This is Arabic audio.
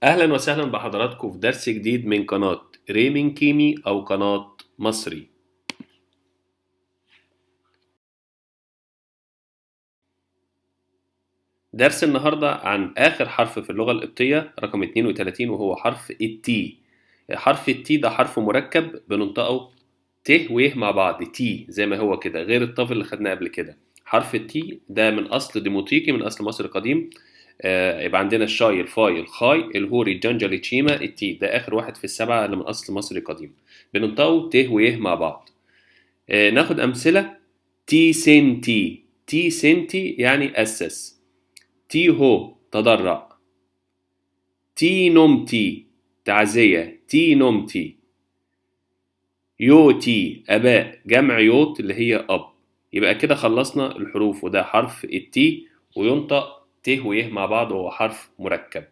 أهلا وسهلا بحضراتكم في درس جديد من قناة ريمين كيمي أو قناة مصري. درس النهاردة عن آخر حرف في اللغة القبطية رقم 32 وهو حرف التي. حرف التي ده حرف مركب بننطقه ت ويه مع بعض، تي زي ما هو كده، غير الطاف اللي خدناه قبل كده. حرف التي ده من أصل ديموطيقي، من أصل مصري قديم. يبقى عندنا الشاي، الفاي، الخاي، الهوري، الجنجل، الشيما، التي ده آخر واحد في السبعة اللي من أصل مصري قديم. بننطقه ت ويه مع بعض. ناخد أمثلة. تي سنتي، تي سنتي يعني أسس. تي هو تضرع. تي نومتي تعزية، تي نومتي. يوتي أباء، جمع يوت اللي هي أب. يبقى كده خلصنا الحروف، وده حرف التي وينطق ت ويه مع بعض وهو حرف مركب.